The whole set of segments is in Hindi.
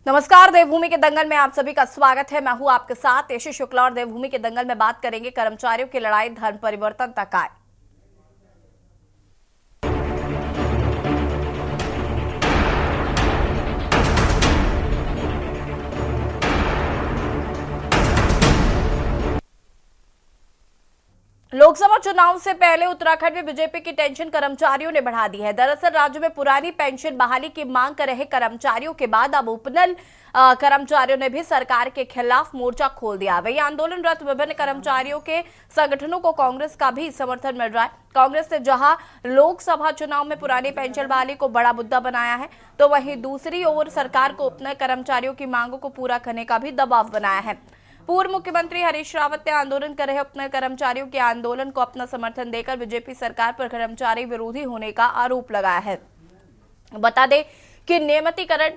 नमस्कार। देवभूमि के दंगल में आप सभी का स्वागत है। मैं हूं आपके साथ यशी शुक्ला और देवभूमि के दंगल में बात करेंगे कर्मचारियों की लड़ाई धर्म परिवर्तन तक आए। लोकसभा चुनाव से पहले उत्तराखंड में बीजेपी की टेंशन कर्मचारियों ने बढ़ा दी है। दरअसल राज्य में पुरानी पेंशन बहाली की मांग कर रहे कर्मचारियों के बाद अब उपनल कर्मचारियों ने भी सरकार के खिलाफ मोर्चा खोल दिया। वही आंदोलनरत विभिन्न कर्मचारियों के संगठनों को कांग्रेस का भी समर्थन मिल रहा है। कांग्रेस ने जहां लोकसभा चुनाव में पुरानी पेंशन बहाली को बड़ा मुद्दा बनाया है, तो वहीं दूसरी ओर सरकार को उपनल कर्मचारियों की मांगों को पूरा करने का भी दबाव बनाया है। पूर्व मुख्यमंत्री हरीश रावत ने आंदोलन कर रहे उपनल कर्मचारियों के आंदोलन को अपना समर्थन देकर बीजेपी सरकार पर कर्मचारी विरोधी होने का आरोप लगाया है। बता दें कि नियमितीकरण,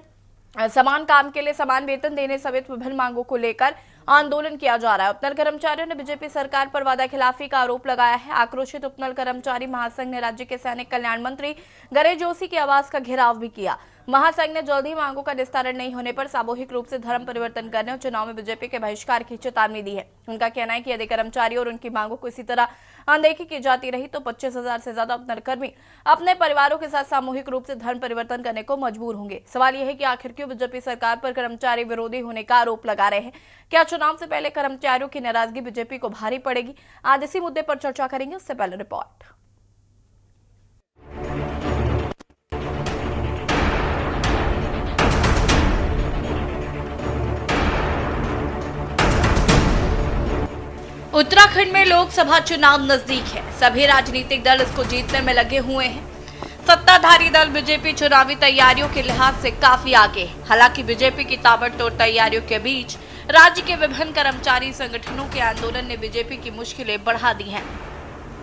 समान काम के लिए समान वेतन देने समेत विभिन्न मांगों को लेकर आंदोलन किया जा रहा है। उपनल कर्मचारियों ने बीजेपी सरकार पर वादाखिलाफी का आरोप लगाया है। आक्रोशित उपनल कर्मचारी महासंघ ने राज्य के सैनिक कल्याण मंत्री गणेश जोशी के आवास का घेराव भी किया। महासंघ ने जल्द ही मांगों का निस्तारण नहीं होने पर सामूहिक रूप से धर्म परिवर्तन करने और चुनाव में बीजेपी के बहिष्कार की चेतावनी दी है। उनका कहना है कि यदि कर्मचारी और उनकी मांगों को इसी तरह अनदेखी की जाती रही तो 25,000 से ज्यादा उपनल कर्मी अपने परिवारों के साथ सामूहिक रूप से धर्म परिवर्तन करने को मजबूर होंगे। सवाल यह है कि आखिर क्यों बीजेपी सरकार पर कर्मचारी विरोधी होने का आरोप लगा रहे हैं। क्या चुनाव से पहले कर्मचारियों की नाराजगी बीजेपी को भारी पड़ेगी? आज इसी मुद्दे पर चर्चा करेंगे। उससे पहले रिपोर्ट। उत्तराखंड में लोकसभा चुनाव नजदीक है। सभी राजनीतिक दल इसको जीतने में लगे हुए हैं। सत्ताधारी दल बीजेपी चुनावी तैयारियों के लिहाज से काफी आगे है। हालांकि बीजेपी की ताबड़तोड़ तैयारियों के बीच राज्य के विभिन्न कर्मचारी संगठनों के आंदोलन ने बीजेपी की मुश्किलें बढ़ा दी हैं।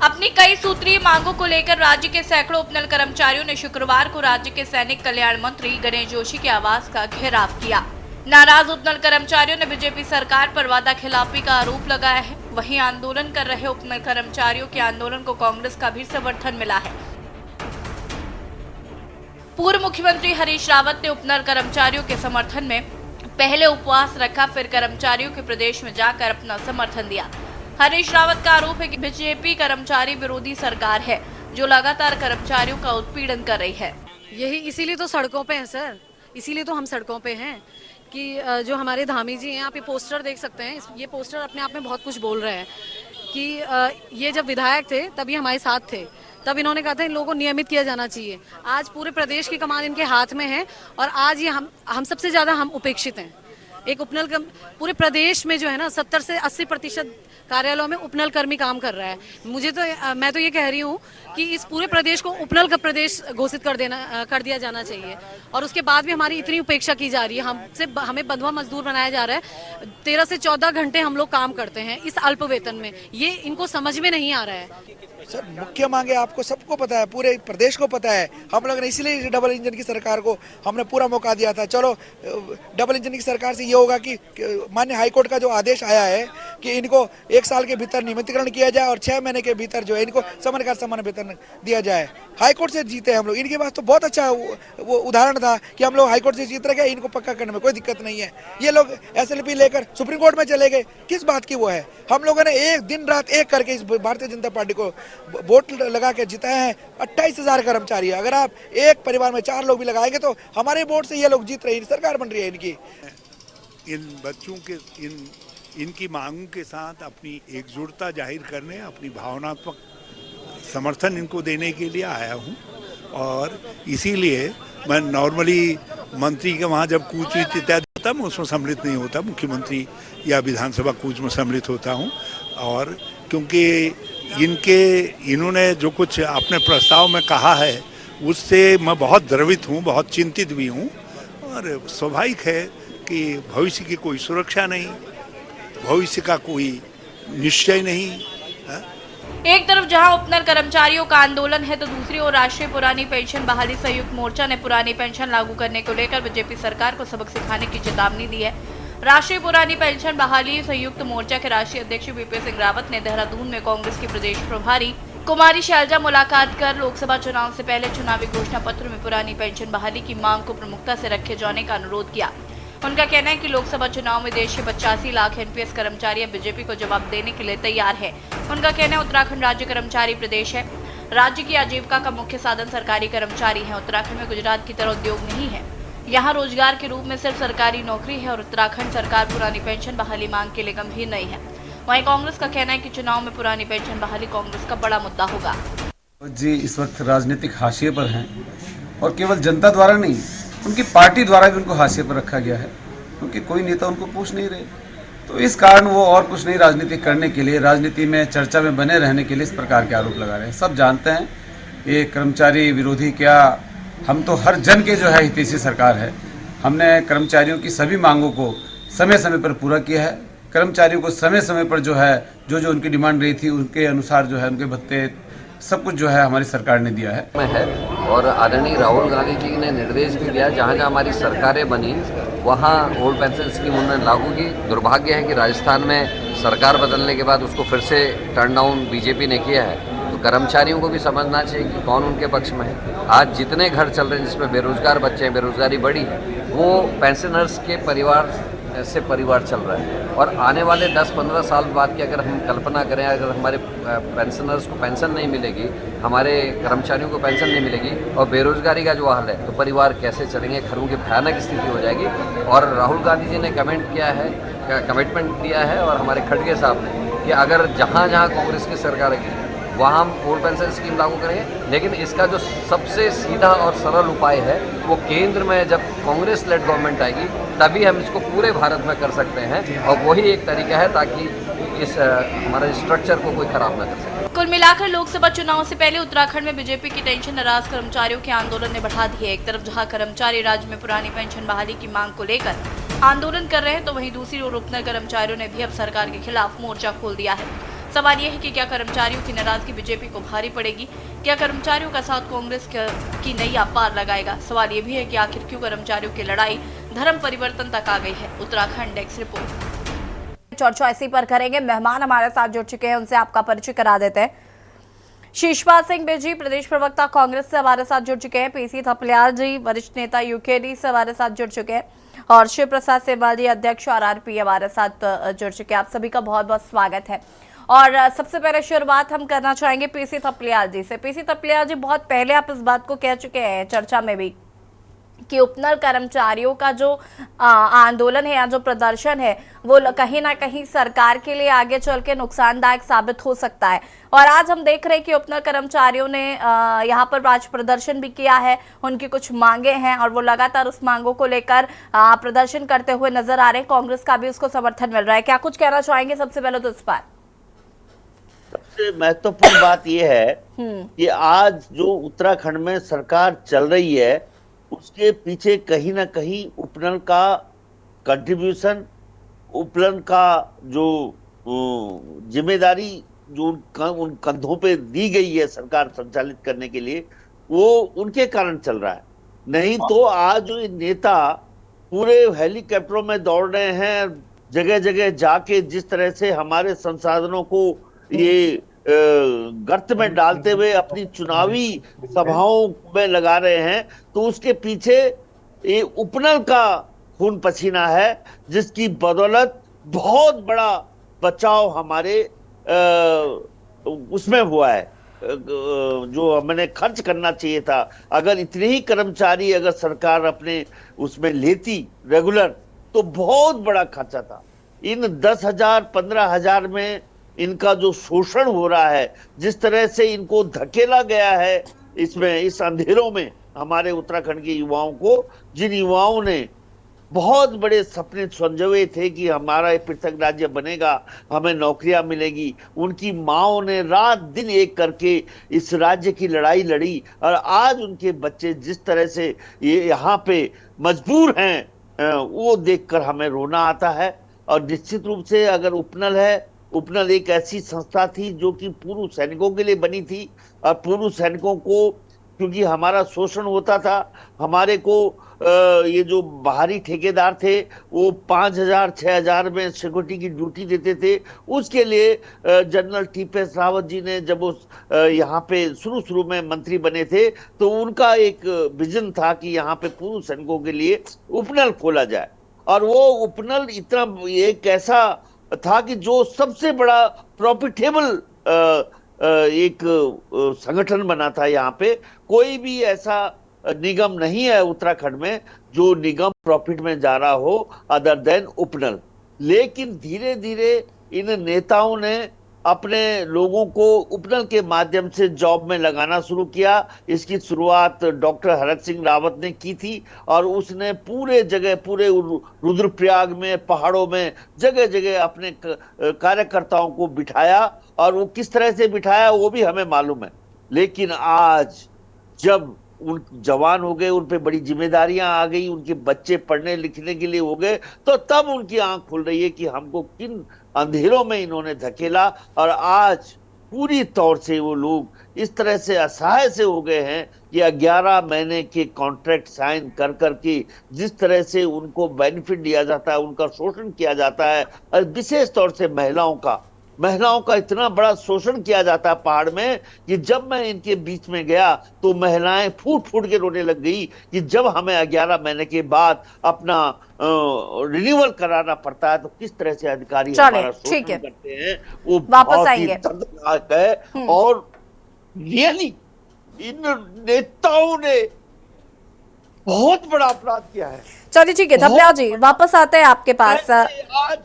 अपनी कई सूत्रीय मांगों को लेकर राज्य के सैकड़ों उपनल कर्मचारियों ने शुक्रवार को राज्य के सैनिक कल्याण मंत्री गणेश जोशी के आवास का घेराव किया। नाराज उपनल कर्मचारियों ने बीजेपी सरकार पर वादाखिलाफी का आरोप लगाया है। वहीं आंदोलन कर रहे उपनल कर्मचारियों के आंदोलन को कांग्रेस का भी समर्थन मिला है। पूर्व मुख्यमंत्री हरीश रावत ने उपनल कर्मचारियों के समर्थन में पहले उपवास रखा, फिर कर्मचारियों के प्रदेश में जाकर अपना समर्थन दिया। हरीश रावत का आरोप है कि बीजेपी कर्मचारी विरोधी सरकार है जो लगातार कर्मचारियों का उत्पीड़न कर रही है। यही इसीलिए तो सड़कों पे हैं सर, इसीलिए तो हम सड़कों पे हैं कि जो हमारे धामी जी हैं, आप ये पोस्टर देख सकते हैं। ये पोस्टर अपने आप में बहुत कुछ बोल रहे हैं कि ये जब विधायक थे तभी हमारे साथ थे, तब इन्होंने कहा था इन लोगों को नियमित किया जाना चाहिए। आज पूरे प्रदेश की कमान इनके हाथ में है और आज ये हम सबसे ज़्यादा हम उपेक्षित हैं। एक उपनल पूरे प्रदेश में जो है ना 70 से 80% कार्यालयों में उपनल कर्मी काम कर रहा है। मैं तो ये कह रही हूँ कि इस पूरे प्रदेश को उपनल का प्रदेश घोषित कर दिया जाना चाहिए। और उसके बाद भी हमारी इतनी उपेक्षा की जा रही है, हमें बंधुआ मजदूर बनाया जा रहा है। 13 से 14 घंटे हम लोग काम करते हैं इस अल्प वेतन में। ये इनको समझ में नहीं आ रहा है। सर, मुख्य मांगे आपको सबको पता है, पूरे प्रदेश को पता है। हम लोग ने इसीलिए डबल इंजन की सरकार को हमने पूरा मौका दिया था। चलो, डबल इंजन की सरकार से ये होगा कि माननीय हाईकोर्ट का जो आदेश आया है कि इनको 1 साल के भीतर नियमितीकरण किया जाए और 6 महीने के भीतर जो है इनको समान वेतन दिया जाए। हाईकोर्ट से जीते हम लोग। इनके पास तो बहुत अच्छा वो उदाहरण था कि हम लोग हाईकोर्ट से जीत रहे, इनको पक्का करने में कोई दिक्कत नहीं है। ये लोग SLP लेकर सुप्रीम कोर्ट में चले गए, किस बात की वो है? हम लोगों ने एक दिन रात एक करके इस भारतीय जनता पार्टी को वोट लगा के जिताए हैं। 28,000 कर्मचारी है। अगर आप एक परिवार में 4 लोग भी लगाएंगे तो हमारे वोट से ये लोग जीत रहे हैं, सरकार बन रही है इनकी। इन बच्चों के इनकी मांगों के साथ अपनी एकजुटता जाहिर करने, अपनी भावनात्मक समर्थन इनको देने के लिए आया हूँ। और इसीलिए मैं नॉर्मली मंत्री के वहाँ जब कूच इत्यादि होता मैं उसमें सम्मिलित नहीं होता, मुख्यमंत्री या विधानसभा कूच में सम्मिलित होता हूँ। और क्योंकि इन्होंने जो कुछ अपने प्रस्ताव में कहा है उससे मैं बहुत द्रवित हूँ, बहुत चिंतित भी हूँ। और स्वाभाविक है कि भविष्य की कोई सुरक्षा नहीं, भविष्य का कोई निश्चय नहीं है। एक तरफ जहां उपनल कर्मचारियों का आंदोलन है तो दूसरी ओर राष्ट्रीय पुरानी पेंशन बहाली संयुक्त मोर्चा ने पुरानी पेंशन लागू करने को लेकर बीजेपी सरकार को सबक सिखाने की चेतावनी दी है। राष्ट्रीय पुरानी पेंशन बहाली संयुक्त मोर्चा के राष्ट्रीय अध्यक्ष VP सिंह रावत ने देहरादून में कांग्रेस की प्रदेश प्रभारी कुमारी शैलजा मुलाकात कर लोकसभा चुनाव से पहले चुनावी घोषणा पत्र में पुरानी पेंशन बहाली की मांग को प्रमुखता से रखे जाने का अनुरोध किया। उनका कहना है कि लोकसभा चुनाव में देश के 85 लाख एनपीएस कर्मचारी बीजेपी को जवाब देने के लिए तैयार है। उनका कहना है उत्तराखंड राज्य कर्मचारी प्रदेश है। राज्य की आजीविका का मुख्य साधन सरकारी कर्मचारी है। उत्तराखंड में गुजरात की तरह उद्योग नहीं है। यहाँ रोजगार के रूप में सिर्फ सरकारी नौकरी है और उत्तराखंड सरकार पुरानी पेंशन बहाली मांग के लिए गंभीर नहीं है। वहीं कांग्रेस का कहना है कि चुनाव में पुरानी पेंशन बहाली कांग्रेस का बड़ा मुद्दा होगा। जी इस वक्त राजनीतिक हाशिए पर हैं और केवल जनता द्वारा नहीं, उनकी पार्टी द्वारा भी उनको हाशिए पर रखा गया है, क्योंकि कोई नेता उनको पूछ नहीं रहे। तो इस कारण वो और कुछ नहीं, राजनीति करने के लिए, राजनीति में चर्चा में बने रहने के लिए इस प्रकार के आरोप लगा रहे हैं। सब जानते हैं ये कर्मचारी विरोधी क्या, हम तो हर जन के जो है हितैषी सरकार है। हमने कर्मचारियों की सभी मांगों को समय समय पर पूरा किया है। कर्मचारियों को समय समय पर जो है जो उनकी डिमांड रही थी उनके अनुसार जो है उनके भत्ते सब कुछ जो है हमारी सरकार ने दिया है। और आदरणीय राहुल गांधी जी ने निर्देश भी दिया, जहाँ जहाँ हमारी सरकारें बनी वहाँ ओल्ड पेंशन स्कीम उन्होंने लागू की। दुर्भाग्य है कि राजस्थान में सरकार बदलने के बाद उसको फिर से टर्न डाउन बीजेपी ने किया है। तो कर्मचारियों को भी समझना चाहिए कि कौन उनके पक्ष में है। आज जितने घर चल रहे हैं जिसमें बेरोजगार बच्चे हैं, बेरोजगारी बढ़ी है, वो पेंशनर्स के परिवार से परिवार चल रहा है। और आने वाले 10-15 साल बाद की अगर हम कल्पना करें, अगर हमारे पेंशनर्स को पेंशन नहीं मिलेगी, हमारे कर्मचारियों को पेंशन नहीं मिलेगी और बेरोजगारी का जो हाल है, तो परिवार कैसे चलेंगे, घरों की भयानक स्थिति हो जाएगी। और राहुल गांधी जी ने कमिटमेंट दिया है और हमारे खड़गे साहब ने कि अगर जहाँ जहाँ कांग्रेस की सरकार है वहाँ हम ओल्ड पेंशन स्कीम लागू करेंगे। लेकिन इसका जो सबसे सीधा और सरल उपाय है वो केंद्र में जब कांग्रेस लेड गवर्नमेंट आएगी तभी हम इसको पूरे भारत में कर सकते हैं। और वही एक तरीका है ताकि इस हमारे स्ट्रक्चर को कोई खराब ना कर सके। कुल मिलाकर लोकसभा चुनाव से पहले उत्तराखंड में बीजेपी की टेंशन नाराज कर्मचारियों के आंदोलन ने बढ़ा दी है। एक तरफ जहां कर्मचारी राज्य में पुरानी पेंशन बहाली की मांग को लेकर आंदोलन कर रहे हैं, तो वहीं दूसरी ओर उपनल कर्मचारियों ने भी अब सरकार के खिलाफ मोर्चा खोल दिया है। सवाल यह है कि क्या कर्मचारियों की नाराजगी बीजेपी को भारी पड़ेगी? क्या कर्मचारियों का साथ कांग्रेस की नैया पार लगाएगा? सवाल ये भी है कि आखिर क्यों कर्मचारियों की लड़ाई धर्म परिवर्तन तक आ गई है। Uttarakhand desk report. चर्चा इसी पर करेंगे। मेहमान हमारे साथ जुड़ चुके हैं, उनसे आपका परिचय करा देते हैं। शीशपाल सिंह बेजी, प्रदेश प्रवक्ता कांग्रेस से हमारे साथ जुड़ चुके हैं। पीसी थपलियाल जी, वरिष्ठ नेता यूकेडी से हमारे साथ जुड़ चुके हैं। और शिव प्रसाद सेवाल जी, अध्यक्ष RRP हमारे साथ जुड़ चुके हैं। आप सभी का बहुत बहुत स्वागत है। और सबसे पहले शुरुआत हम करना चाहेंगे पीसी थपलियाल जी से। पीसी थपलियाल जी, बहुत पहले आप इस बात को कह चुके हैं चर्चा में भी कि उपनल कर्मचारियों का जो आंदोलन है या जो प्रदर्शन है वो कहीं ना कहीं सरकार के लिए आगे चल के नुकसानदायक साबित हो सकता है। और आज हम देख रहे हैं कि उपनल कर्मचारियों ने यहाँ पर आज प्रदर्शन भी किया है। उनकी कुछ मांगे हैं और वो लगातार उस मांगों को लेकर प्रदर्शन करते हुए नजर आ रहे हैं। कांग्रेस का भी उसको समर्थन मिल रहा है। क्या कुछ कहना चाहेंगे सबसे पहले तो इस पर? सबसे महत्वपूर्ण बात यह है कि आज जो उत्तराखंड में सरकार चल रही है उसके पीछे कहीं ना कहीं उपनल का कंट्रीब्यूशन, उपनल का जो जिम्मेदारी जो उन कंधों पे दी गई है सरकार संचालित करने के लिए, वो उनके कारण चल रहा है। नहीं तो आज जो नेता पूरे हेलीकॉप्टरों में दौड़ रहे हैं, जगह जगह जाके जिस तरह से हमारे संसाधनों को ये गर्त में डालते हुए अपनी चुनावी सभाओं में लगा रहे हैं, तो उसके पीछे ये उपनल का खून पसीना है, जिसकी बदौलत बहुत बड़ा बचाव हमारे उसमें हुआ है। जो हमने खर्च करना चाहिए था, अगर इतने ही कर्मचारी अगर सरकार अपने उसमें लेती रेगुलर, तो बहुत बड़ा खर्चा था। इन 10,000 15,000 में इनका जो शोषण हो रहा है, जिस तरह से इनको धकेला गया है इसमें, इस अंधेरों में हमारे उत्तराखंड के युवाओं को, जिन युवाओं ने बहुत बड़े सपने संजोए थे कि हमारा एक पृथक राज्य बनेगा, हमें नौकरियां मिलेगी, उनकी माओं ने रात दिन एक करके इस राज्य की लड़ाई लड़ी। और आज उनके बच्चे जिस तरह से ये यहाँ पे मजबूर हैं, वो देखकर हमें रोना आता है। और निश्चित रूप से अगर उपनल है, उपनल एक ऐसी संस्था थी जो कि पूर्व सैनिकों के लिए बनी थी, और पूर्व सैनिकों को क्योंकि हमारा शोषण होता था, हमारे को ये जो बाहरी ठेकेदार थे वो 5,000 6,000 में सिक्योरिटी की ड्यूटी देते थे। उसके लिए जनरल TPS रावत जी ने जब उस यहाँ पे शुरू में मंत्री बने थे, तो उनका एक विजन था कि यहाँ पे पूर्व सैनिकों के लिए उपनल खोला जाए। और वो उपनल इतना एक ऐसा था कि जो सबसे बड़ा प्रॉफिटेबल एक संगठन बना था। यहाँ पे कोई भी ऐसा निगम नहीं है उत्तराखंड में जो निगम प्रॉफिट में जा रहा हो अदर देन उपनल। लेकिन धीरे धीरे इन नेताओं ने अपने लोगों को उपनल के माध्यम से जॉब में लगाना शुरू किया। इसकी शुरुआत डॉक्टर हरक सिंह रावत ने की थी और उसने पूरे जगह, पूरे रुद्रप्रयाग में, पहाड़ों में, जगह जगह अपने कार्यकर्ताओं को बिठाया और वो किस तरह से बिठाया वो भी हमें मालूम है। लेकिन आज जब उन जवान हो गए, उन पे बड़ी जिम्मेदारियां आ गई, उनके बच्चे पढ़ने लिखने के लिए हो गए, तो तब उनकी आंख खुल रही है कि हमको किन अंधेरों में इन्होंने धकेला और आज पूरी तौर से वो लोग इस तरह से असहाय से हो गए हैं कि 11 महीने के कॉन्ट्रैक्ट साइन कर करके जिस तरह से उनको बेनिफिट दिया जाता है, उनका शोषण किया जाता है और विशेष तौर से महिलाओं का इतना बड़ा शोषण किया जाता है पहाड़ में कि जब मैं इनके बीच में गया तो महिलाएं फूट फूट के रोने लग गई कि जब हमें 11 महीने के बाद अपना रिन्यूअल कराना पड़ता है तो किस तरह से अधिकारी हमारा शोषण करते हैं, वो वापस आएंगे दर्दनाक है। और रियली इन नेताओं ने बहुत बड़ा अपराध किया है। चलिए ठीक है धपलिया जी, वापस आते हैं आपके पास। आज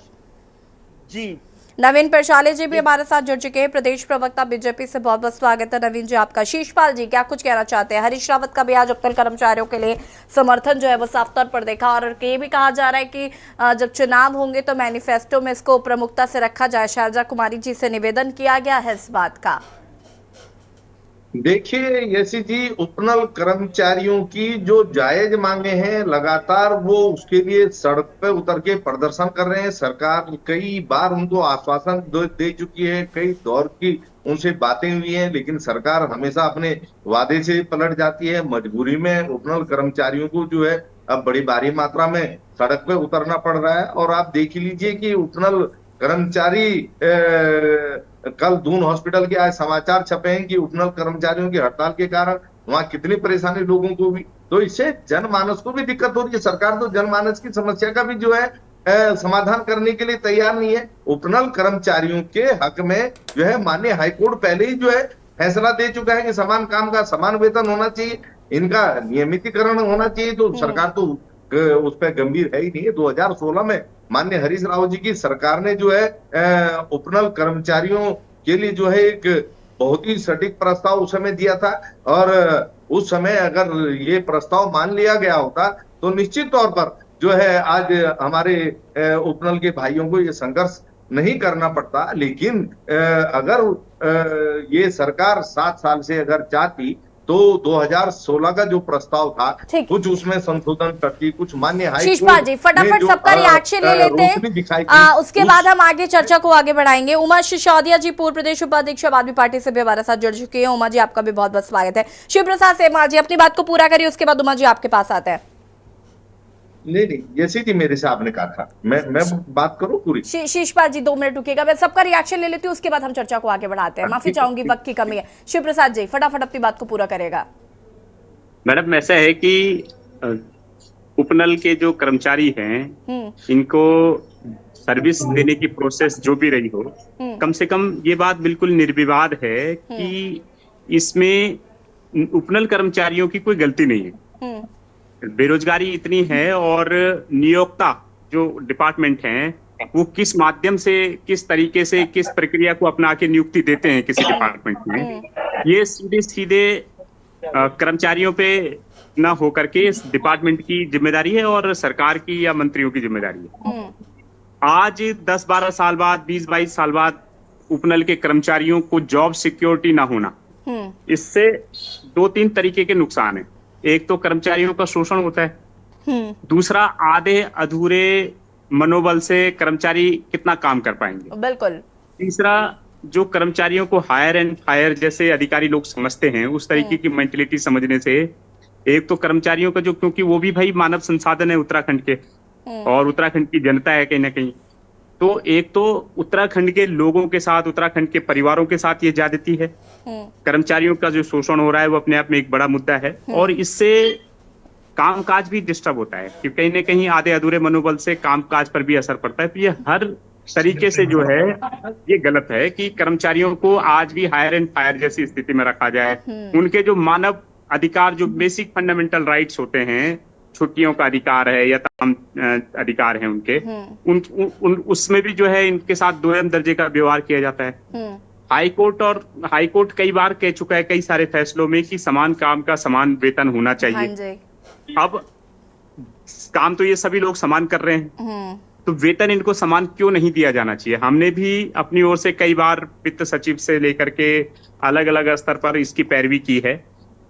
जी नवीन प्रशाले जी भी हमारे साथ जुड़ चुके हैं, प्रदेश प्रवक्ता बीजेपी से। बहुत बहुत स्वागत है नवीन जी आपका। शीशपाल जी क्या कुछ कहना चाहते हैं? हरीश रावत का भी आज उपनल कर्मचारियों के लिए समर्थन जो है वो साफ तौर पर देखा और ये भी कहा जा रहा है कि जब चुनाव होंगे तो मैनिफेस्टो में इसको प्रमुखता से रखा जाए। शारजा कुमारी जी से निवेदन किया गया है इस बात का। देखिए यशी जी, उपनल कर्मचारियों की जो जायज मांगे हैं लगातार वो उसके लिए सड़क पे उतर के प्रदर्शन कर रहे हैं। सरकार कई बार उनको आश्वासन दे चुकी है, कई दौर की उनसे बातें हुई हैं, लेकिन सरकार हमेशा अपने वादे से पलट जाती है। मजबूरी में उपनल कर्मचारियों को जो है अब बड़ी भारी मात्रा में सड़क पे उतरना पड़ रहा है। और आप देख लीजिए कि उपनल कर्मचारी कल दून हॉस्पिटल के आज समाचार छपे हैं कि उपनल कर्मचारियों की हड़ताल के कारण वहां कितनी परेशानी लोगों को हुई। तो इससे जनमानस को भी दिक्कत हो रही है। सरकार तो जनमानस की समस्या का भी जो है समाधान करने के लिए तैयार नहीं है। उपनल कर्मचारियों के हक में जो है माननीय हाईकोर्ट पहले ही जो है फैसला दे चुका है कि समान काम का समान वेतन होना चाहिए, इनका नियमितीकरण होना चाहिए। तो सरकार तो उस पर गंभीर है ही नहीं है। 2016 में माननीय हरीश रावत जी की सरकार ने जो है उपनल कर्मचारियों के लिए जो है एक बहुत ही सटीक प्रस्ताव उस समय दिया था और उस समय अगर ये प्रस्ताव मान लिया गया होता तो निश्चित तौर पर जो है आज हमारे उपनल के भाइयों को ये संघर्ष नहीं करना पड़ता। लेकिन अगर ये सरकार 7 साल से अगर चाहती तो 2016 का जो प्रस्ताव था कुछ उसमें संशोधन करती, कुछ मान्य शीशपाल जी फटाफट सबका रिएक्शन ले लेते हैं, उसके बाद हम आगे चर्चा को आगे बढ़ाएंगे। उमा सिसोदिया जी पूर्व प्रदेश उपाध्यक्ष आम आदमी पार्टी से भी हमारे साथ जुड़ चुकी है। उमा जी आपका भी बहुत बहुत स्वागत है। शिव प्रसाद सेमवाल जी अपनी बात को पूरा करिए, उसके बाद उमा जी आपके पास आते हैं। नहीं जैसी थी मेरे से आपने कहा था मैं बात करूं पूरी। शीशपाल जी 2 मिनट रुकिएगा, मैं सबका रिएक्शन ले लेती हूँ, उसके बाद हम चर्चा को आगे बढ़ाते हैं। माफी चाहूंगी वक्त की कमी है। शिव प्रसाद जी फटाफट अपनी बात को पूरा करेगा। मैडम ऐसा है कि उपनल के जो कर्मचारी हैं इनको सर्विस देने की प्रोसेस जो भी रही हो, कम से कम ये बात बिल्कुल निर्विवाद है कि इसमें उपनल कर्मचारियों की कोई गलती नहीं है। बेरोजगारी इतनी है और नियोक्ता जो डिपार्टमेंट हैं वो किस माध्यम से, किस तरीके से, किस प्रक्रिया को अपना के नियुक्ति देते हैं किसी डिपार्टमेंट में, ये सीधे कर्मचारियों पे ना हो करके इस डिपार्टमेंट की जिम्मेदारी है और सरकार की या मंत्रियों की जिम्मेदारी है। आज 10-12 साल बाद, 20-22 साल बाद उपनल के कर्मचारियों को जॉब सिक्योरिटी ना होना, इससे 2-3 तरीके के नुकसान है। एक तो कर्मचारियों का शोषण होता है, दूसरा आधे अधूरे मनोबल से कर्मचारी कितना काम कर पाएंगे, बिल्कुल, तीसरा जो कर्मचारियों को हायर एंड फायर जैसे अधिकारी लोग समझते हैं उस तरीके की मेंटलिटी समझने से एक तो कर्मचारियों का जो, क्योंकि वो भी भाई मानव संसाधन है उत्तराखंड के और उत्तराखंड की जनता है कहीं ना कहीं, तो एक तो उत्तराखंड के लोगों के साथ, उत्तराखंड के परिवारों के साथ ये ज्यादती है। कर्मचारियों का जो शोषण हो रहा है वो अपने आप में एक बड़ा मुद्दा है और इससे कामकाज भी डिस्टर्ब होता है कि कहीं ना कहीं आधे अधूरे मनोबल से कामकाज पर भी असर पड़ता है। तो ये हर तरीके से जो है ये गलत है कि कर्मचारियों को आज भी हायर एंड फायर जैसी स्थिति में रखा जाए। उनके जो मानव अधिकार, जो बेसिक फंडामेंटल राइट्स होते हैं, छुट्टियों का अधिकार है या तमाम अधिकार है उनके, उसमें भी जो है इनके साथ दोयम दर्जे का व्यवहार किया जाता है। हाई कोर्ट कई बार कह चुका है कई सारे फैसलों में कि समान काम का समान वेतन होना चाहिए। अब काम तो ये सभी लोग समान कर रहे हैं, तो वेतन इनको समान क्यों नहीं दिया जाना चाहिए? हमने भी अपनी ओर से कई बार वित्त सचिव से लेकर के अलग अलग स्तर पर इसकी पैरवी की है,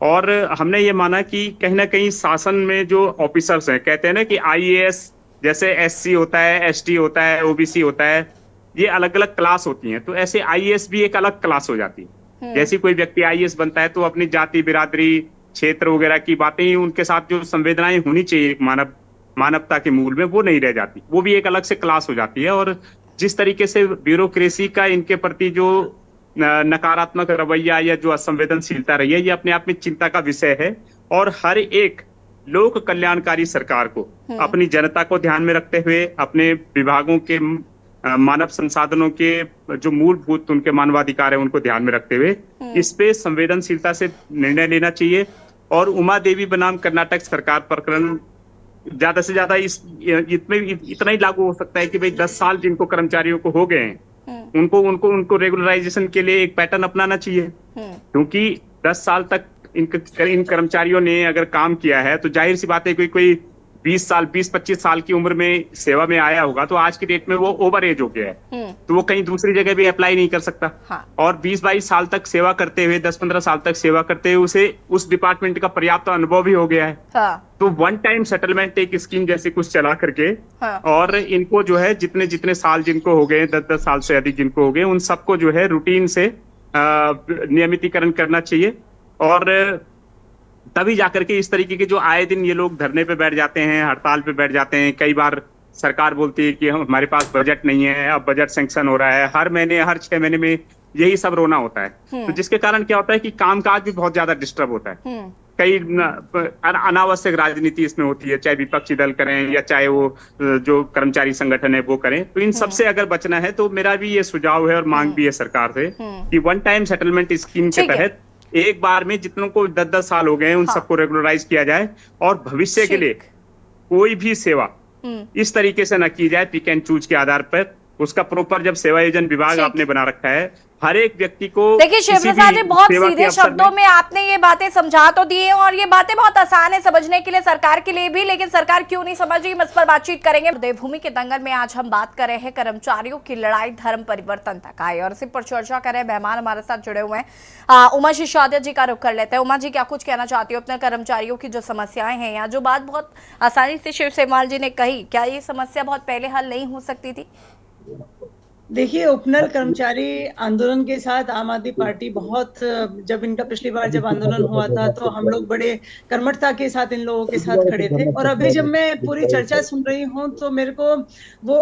और हमने ये माना कि कहीं ना कहीं शासन में जो ऑफिसर्स हैं, कहते हैं ना कि आईएएस जैसे एससी होता है, एसटी होता है, ओबीसी होता है, ये अलग अलग क्लास होती हैं, तो ऐसे आईएएस भी एक अलग क्लास हो जाती है। जैसे कोई व्यक्ति आईएएस बनता है तो अपनी जाति, बिरादरी, क्षेत्र वगैरह की बातें ही, उनके साथ जो संवेदनाएं होनी चाहिए मानवता के मूल में, वो नहीं रह जाती, वो भी एक अलग से क्लास हो जाती है। और जिस तरीके से ब्यूरोक्रेसी का इनके प्रति जो नकारात्मक रवैया या जो असंवेदनशीलता रही है, ये अपने आप में चिंता का विषय है। और हर एक लोक कल्याणकारी सरकार को अपनी जनता को ध्यान में रखते हुए, अपने विभागों के मानव संसाधनों के जो मूलभूत उनके मानवाधिकार है उनको ध्यान में रखते हुए इस पे संवेदनशीलता से निर्णय लेना चाहिए। और उमा देवी बनाम कर्नाटक सरकार प्रकरण ज्यादा से ज्यादा इतना ही लागू हो सकता है कि भाई 10 साल जिनको कर्मचारियों को हो गए हैं, उनको रेगुलराइजेशन के लिए एक पैटर्न अपनाना चाहिए, क्योंकि 10 साल तक इन कर्मचारियों ने अगर काम किया है तो जाहिर सी बात है कोई 20-25 साल की उम्र में सेवा में आया होगा, तो आज की डेट में वो ओवर एज हो गया है, तो वो कहीं दूसरी जगह भी अप्लाई नहीं कर सकता। और 20-22 साल तक सेवा करते हुए, 10-15 साल तक सेवा करते हुए उसे उस डिपार्टमेंट का पर्याप्त अनुभव भी हो गया है। तो वन टाइम सेटलमेंट एक स्कीम जैसे कुछ चला करके और इनको जो है जितने साल जिनको हो गए, 10-10 साल से अधिक जिनको हो गए, उन सबको जो है रूटीन से नियमितीकरण करना चाहिए। और तभी जाकर के इस तरीके के जो आए दिन ये लोग धरने पे बैठ जाते हैं, हड़ताल पे बैठ जाते हैं, कई बार सरकार बोलती है कि हमारे पास बजट नहीं है, अब बजट सैंक्शन हो रहा है, हर महीने हर 6 महीने में यही सब रोना होता है। तो जिसके कारण क्या होता है कि कामकाज भी बहुत ज्यादा डिस्टर्ब होता है। कई अनावश्यक राजनीति इसमें होती है, चाहे विपक्षी दल करें या चाहे वो जो कर्मचारी संगठन है वो करें। तो इन सबसे अगर बचना है तो मेरा भी ये सुझाव है और मांग भी है सरकार से कि वन टाइम सेटलमेंट स्कीम के तहत एक बार में जितनों को 10-10 साल हो गए उन सबको रेगुलराइज किया जाए, और भविष्य के लिए कोई भी सेवा इस तरीके से न की जाए पिक एंड चूज के आधार पर। उसका प्रॉपर जब सेवा योजन विभाग आपने बना रखा है, हर एक व्यक्ति को देखिए शिव प्रसाद जी, बहुत सीधे शब्दों में आपने ये बातें समझा तो दी हैं, और ये बातें बहुत आसान है समझने के लिए सरकार के लिए भी, लेकिन सरकार क्यों नहीं समझ रही, हम इस पर बातचीत करेंगे। देवभूमि के दंगल में आज हम बात कर रहे हैं कर्मचारियों की लड़ाई धर्म परिवर्तन तक आई, और इसी पर चर्चा कर रहे हैं। मेहमान हमारे साथ जुड़े हुए हैं, उमा सिसोदिया जी का रुख कर लेते हैं। उमा जी, क्या कुछ कहना चाहती हो अपने कर्मचारियों की जो समस्याएं हैं, या जो बात बहुत आसानी से शिव सेमवाल जी ने कही, क्या ये समस्या बहुत पहले हल नहीं हो सकती थी? देखिए, उपनल कर्मचारी आंदोलन के साथ आम आदमी पार्टी बहुत, जब इनका पिछली बार जब आंदोलन हुआ था तो हम लोग बड़े कर्मठता के साथ इन लोगों के साथ खड़े थे। और अभी जब मैं पूरी चर्चा सुन रही हूँ तो मेरे को वो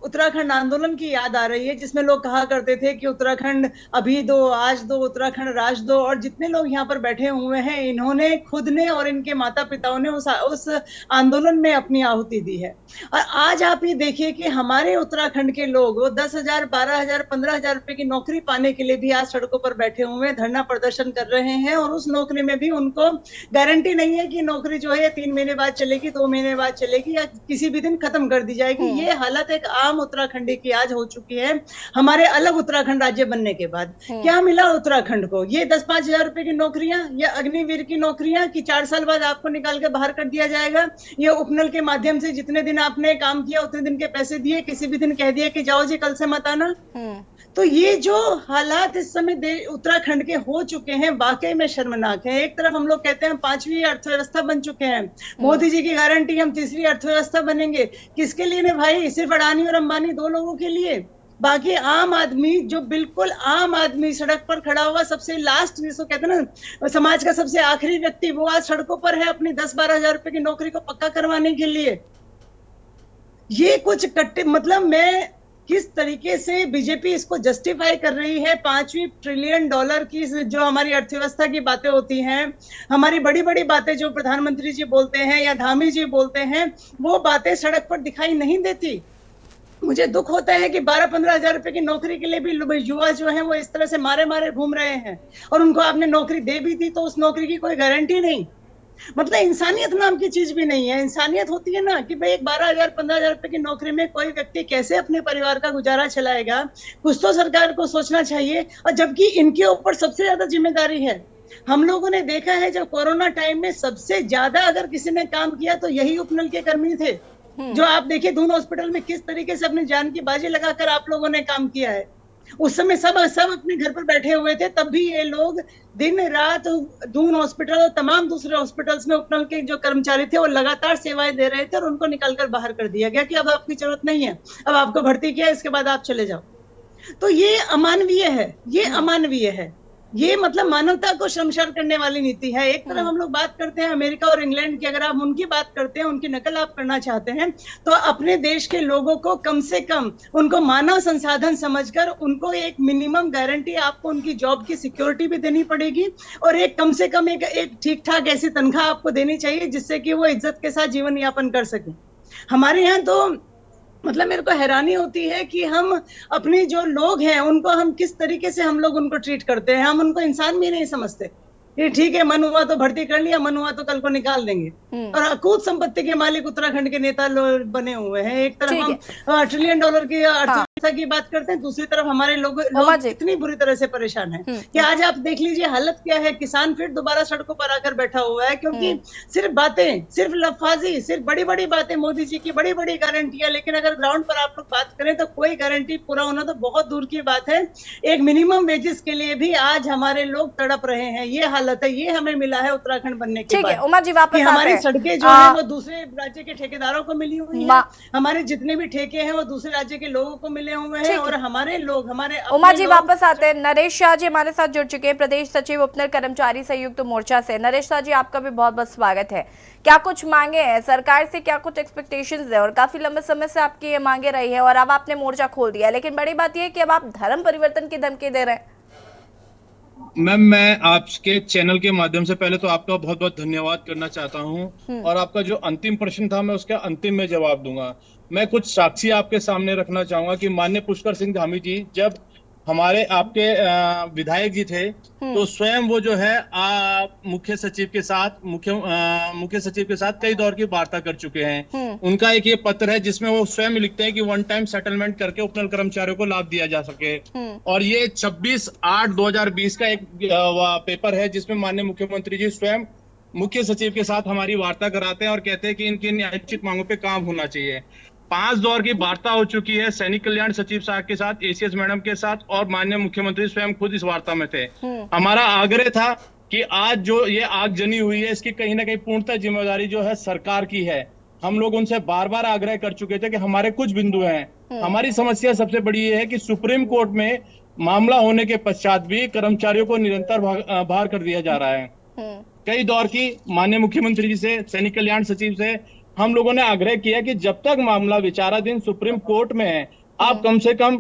उत्तराखंड आंदोलन की याद आ रही है, जिसमें लोग कहा करते थे कि उत्तराखंड अभी दो, आज दो, उत्तराखंड राज दो। और जितने लोग यहाँ पर बैठे हुए हैं, इन्होंने खुद ने और इनके माता पिताओं ने उस आंदोलन में अपनी आहुति दी है। और आज आप ये देखिए कि हमारे उत्तराखंड के लोग वो 10,000, 12,000, 15,000 रुपए की नौकरी पाने के लिए भी आज सड़कों पर बैठे हुए हैं, धरना प्रदर्शन कर रहे हैं। और उस नौकरी में भी उनको गारंटी नहीं है कि नौकरी जो है 3 महीने बाद चलेगी, 2 महीने बाद चलेगी, या किसी भी दिन खत्म कर दी जाएगी। ये हालत एक उत्तराखंडी की आज हो चुकी है। हमारे अलग उत्तराखंड राज्य बनने के बाद क्या मिला उत्तराखंड को? ये 10-5 हजार रुपए की नौकरियां, या अग्निवीर की नौकरियां कि 4 साल बाद आपको निकाल के बाहर कर दिया जाएगा। ये उपनल के माध्यम से जितने दिन आपने काम किया उतने दिन के पैसे दिए, किसी भी दिन कह दिया कि जाओ जी कल से मत आना। तो ये जो हालात इस समय उत्तराखंड के हो चुके हैं, वाकई में शर्मनाक है। एक तरफ हम लोग कहते हैं 5वीं अर्थव्यवस्था बन चुके हैं, मोदी जी की गारंटी हम 3री अर्थव्यवस्था बनेंगे। किसके लिए ने भाई? सिर्फ अडानी और अंबानी 2 लोगों के लिए। बाकी आम आदमी, जो बिल्कुल आम आदमी, सड़क पर खड़ा हुआ सबसे लास्ट, जिसको कहते हैं ना समाज का सबसे आखिरी व्यक्ति, वो आज सड़कों पर है अपनी 10-12 हजार रुपए की नौकरी को पक्का करवाने के लिए। ये कुछ कट्टे, मतलब मैं किस तरीके से बीजेपी इसको जस्टिफाई कर रही है। 5वीं ट्रिलियन डॉलर की जो हमारी अर्थव्यवस्था की बातें होती हैं, हमारी बड़ी बड़ी बातें जो प्रधानमंत्री जी बोलते हैं या धामी जी बोलते हैं, वो बातें सड़क पर दिखाई नहीं देती। मुझे दुख होता है कि 12-15 हजार रुपए की नौकरी के लिए भी युवा जो है वो इस तरह से मारे मारे घूम रहे हैं, और उनको आपने नौकरी दे भी दी तो उस नौकरी की कोई गारंटी नहीं। मतलब इंसानियत नाम की चीज भी नहीं है। इंसानियत होती है ना कि भाई एक 12,000-15,000 रुपए की नौकरी में कोई व्यक्ति कैसे अपने परिवार का गुजारा चलाएगा, कुछ तो सरकार को सोचना चाहिए। और जबकि इनके ऊपर सबसे ज्यादा जिम्मेदारी है। हम लोगों ने देखा है जब कोरोना टाइम में सबसे ज्यादा अगर किसी ने काम किया तो यही उपनल के कर्मी थे। जो आप देखिए दून हॉस्पिटल में किस तरीके से अपनी जान की बाजी लगाकर आप लोगों ने काम किया है। उस समय सब अपने घर पर बैठे हुए थे, तब भी ये लोग दिन रात दून हॉस्पिटल और तमाम दूसरे हॉस्पिटल्स में उपनल के जो कर्मचारी थे वो लगातार सेवाएं दे रहे थे, और उनको निकालकर बाहर कर दिया गया कि अब आपकी जरूरत नहीं है, अब आपको भर्ती किया, इसके बाद आप चले जाओ। तो ये अमानवीय है, ये अमानवीय है। ये मतलब मानवता को शर्मसार करने वाली नीति है। एक तरफ हम लोग बात करते हैं अमेरिका और इंग्लैंड की, अगर आप उनकी बात करते हैं, उनकी नकल आप करना चाहते हैं, तो अपने देश के लोगों को कम से कम उनको मानव संसाधन समझकर उनको एक मिनिमम गारंटी, आपको उनकी जॉब की सिक्योरिटी भी देनी पड़ेगी, और एक कम से कम एक ठीक ठाक ऐसी तनख्वाह आपको देनी चाहिए जिससे कि वो इज्जत के साथ जीवन यापन कर सके। हमारे यहाँ तो मतलब मेरे को हैरानी होती है कि हम अपने जो लोग हैं उनको हम किस तरीके से हम लोग उनको ट्रीट करते हैं। हम उनको इंसान भी नहीं समझते। ये ठीक है, मन हुआ तो भर्ती कर लिया, मन हुआ तो कल को निकाल देंगे। और अकूत संपत्ति के मालिक उत्तराखंड के नेता बने हुए हैं। एक तरफ हम ट्रिलियन डॉलर की अर्थव्यवस्था की बात करते हैं, दूसरी तरफ हमारे लोग इतनी बुरी तरह से परेशान हैं कि आज आप देख लीजिए हालत क्या है। किसान फिर दोबारा सड़कों पर आकर बैठा हुआ है, क्योंकि सिर्फ बातें, सिर्फ लफाजी, सिर्फ बड़ी बड़ी बातें, मोदी जी की बड़ी बड़ी गारंटियां, लेकिन अगर ग्राउंड पर आप लोग बात करें तो कोई गारंटी पूरा होना तो बहुत दूर की बात है। एक मिनिमम वेजेस के लिए भी आज हमारे लोग तड़प रहे हैं। ये हालत है, ये हमें मिला है उत्तराखंड बनने के बाद। उमा जी वापस हमारी सड़कें जो है वो दूसरे राज्य के ठेकेदारों को मिली हुई है, हमारे जितने भी ठेके हैं वो दूसरे राज्य के लोगों को मिले हुए हैं, और हमारे लोग हमारे उमा जी वापस आते हैं। नरेश शाह जी हमारे साथ जुड़ चुके हैं, प्रदेश सचिव उपनल कर्मचारी संयुक्त मोर्चा से। नरेश शाह जी, आपका भी बहुत बहुत स्वागत है। क्या कुछ मांगे हैं सरकार से, क्या कुछ एक्सपेक्टेशंस है, और काफी लंबे समय से आपकी ये मांगे रही है और अब आपने मोर्चा खोल दिया, लेकिन बड़ी बात यह है कि अब आप धर्म परिवर्तन की धमकी दे रहे हैं। मैम, मैं आपके चैनल के माध्यम से पहले तो आपका बहुत बहुत धन्यवाद करना चाहता हूं, और आपका जो अंतिम प्रश्न था मैं उसका अंतिम में जवाब दूंगा। मैं कुछ साक्षी आपके सामने रखना चाहूंगा कि माननीय पुष्कर सिंह धामी जी जब हमारे आपके विधायक जी थे तो स्वयं वो जो है मुख्य सचिव के साथ कई दौर की वार्ता कर चुके हैं। उनका एक ये पत्र है जिसमें वो स्वयं लिखते हैं कि वन टाइम सेटलमेंट करके उपनल कर्मचारियों को लाभ दिया जा सके। और ये 26/8/2020 का एक पेपर है जिसमें माननीय मुख्यमंत्री जी स्वयं मुख्य सचिव के साथ हमारी वार्ता कराते हैं और कहते हैं कि इनकी न्यायोचित मांगों पे काम होना चाहिए। 5 दौर की वार्ता हो चुकी है सैनिक कल्याण सचिव साहब के साथ, एसीएस मैडम के साथ, और माननीय मुख्यमंत्री स्वयं खुद इस वार्ता में थे। हमारा आग्रह था कि आज जो ये आग जनी हुई है इसकी कहीं ना कहीं पूर्णतः जिम्मेदारी जो है सरकार की है। हम लोग उनसे बार बार आग्रह कर चुके थे कि हमारे कुछ बिंदु हैं। हमारी समस्या सबसे बड़ी ये है कि सुप्रीम कोर्ट में मामला होने के पश्चात भी कर्मचारियों को निरंतर बाहर कर दिया जा रहा है। कई दौर की माननीय मुख्यमंत्री जी से, सैनिक कल्याण सचिव से हम लोगों ने आग्रह किया कि जब तक मामला विचाराधीन सुप्रीम कोर्ट में है आप कम से कम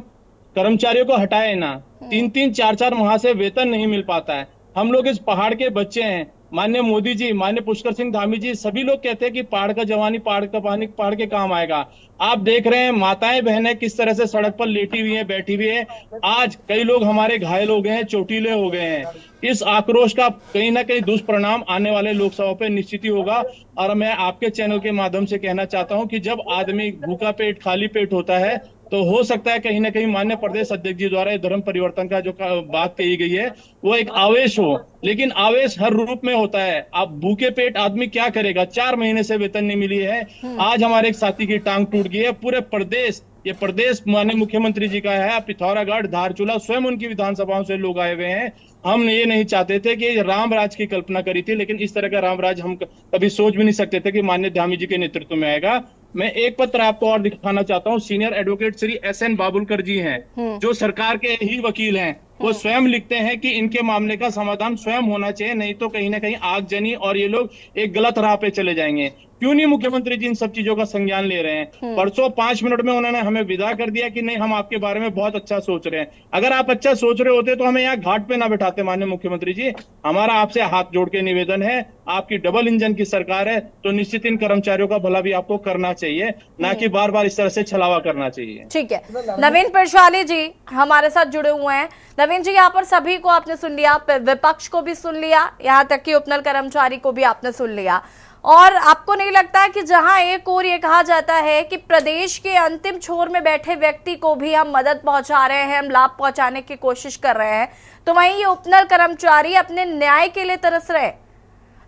कर्मचारियों को हटाए ना। 3-3, 4-4 माह से वेतन नहीं मिल पाता है। हम लोग इस पहाड़ के बच्चे हैं। माननीय मोदी जी, माननीय पुष्कर सिंह धामी जी, सभी लोग कहते हैं कि पहाड़ का जवानी पहाड़ का पानी पहाड़ के काम आएगा। आप देख रहे हैं माताएं बहनें किस तरह से सड़क पर लेटी हुई हैं, बैठी हुई है। आज कई लोग हमारे घायल हो गए हैं, चोटिले हो गए हैं। इस आक्रोश का कहीं ना कहीं दुष्परिणाम आने वाले लोकसभा पे निश्चित ही होगा। और मैं आपके चैनल के माध्यम से कहना चाहता हूं कि जब आदमी भूखा पेट खाली पेट होता है तो हो सकता है कहीं ना कहीं माननीय प्रदेश अध्यक्ष जी द्वारा धर्म परिवर्तन का जो बात कही गई है वो एक आवेश हो, लेकिन आवेश हर रूप में होता है। आप भूखे पेट आदमी क्या करेगा? 4 महीने से वेतन नहीं मिली है। आज हमारे एक साथी की टांग टूट गई है। पूरे प्रदेश, ये प्रदेश माननीय मुख्यमंत्री जी का है, पिथौरागढ़, धारचूला, स्वयं उनकी विधानसभाओं से लोग आए हुए हैं। हम ये नहीं चाहते थे कि राम राज की कल्पना करी थी, लेकिन इस तरह का राम राज हम कभी सोच भी नहीं सकते थे कि माननीय धामी जी के नेतृत्व में आएगा। मैं एक पत्र आपको और दिखाना चाहता हूँ। Senior advocate Shri SN Babulkar ji हैं, जो सरकार के ही वकील हैं। वो स्वयं लिखते हैं कि इनके मामले का समाधान स्वयं होना चाहिए, नहीं तो कहीं ना कहीं आगजनी और ये लोग एक गलत राह पे चले जाएंगे। क्यों नहीं मुख्यमंत्री जी इन सब चीजों का संज्ञान ले रहे हैं? परसों 5 मिनट में उन्होंने हमें विदा कर दिया कि नहीं, हम आपके बारे में बहुत अच्छा सोच रहे हैं। अगर आप अच्छा सोच रहे होते तो हमें यहाँ घाट पे ना बैठाते माननीय मुख्यमंत्री जी। हमारा आपसे हाथ जोड़ के निवेदन है, आपकी डबल इंजन की सरकार है तो निश्चित इन कर्मचारियों का भला भी आपको करना चाहिए, ना कि बार बार इस तरह से छलावा करना चाहिए। ठीक है, नवीन प्रशाली जी हमारे साथ जुड़े हुए हैं। नवीन जी, यहाँ पर सभी को आपने सुन लिया, विपक्ष को भी सुन लिया, यहाँ तक कि उपनल कर्मचारी को भी आपने सुन लिया, और आपको नहीं लगता है कि जहां एक ओर ये कहा जाता है कि प्रदेश के अंतिम छोर में बैठे व्यक्ति को भी हम मदद पहुंचा रहे हैं, हम लाभ पहुंचाने की कोशिश कर रहे हैं, तो वहीं ये उपनल कर्मचारी अपने न्याय के लिए तरस रहे?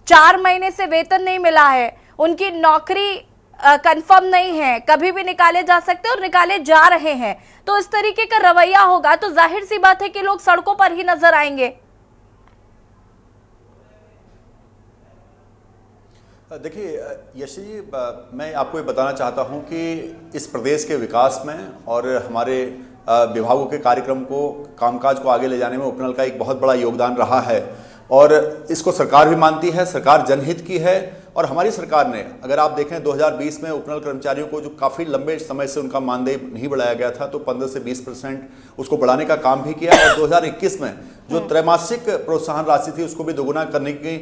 4 महीने से वेतन नहीं मिला है, उनकी नौकरी कंफर्म नहीं है, कभी भी निकाले जा सकते और निकाले जा रहे हैं, तो इस तरीके का रवैया होगा तो जाहिर सी बात है कि लोग सड़कों पर ही नजर आएंगे। देखिए यशी जी, मैं आपको ये बताना चाहता हूँ कि इस प्रदेश के विकास में और हमारे विभागों के कार्यक्रम को, कामकाज को आगे ले जाने में उपनल का एक बहुत बड़ा योगदान रहा है और इसको सरकार भी मानती है। सरकार जनहित की है और हमारी सरकार ने, अगर आप देखें 2020 में उपनल कर्मचारियों को जो काफ़ी लंबे समय से उनका मानदेय नहीं बढ़ाया गया था, तो 15 से 20% उसको बढ़ाने का काम भी किया और 2021 में जो त्रैमासिक प्रोत्साहन राशि थी उसको भी दोगुना करने की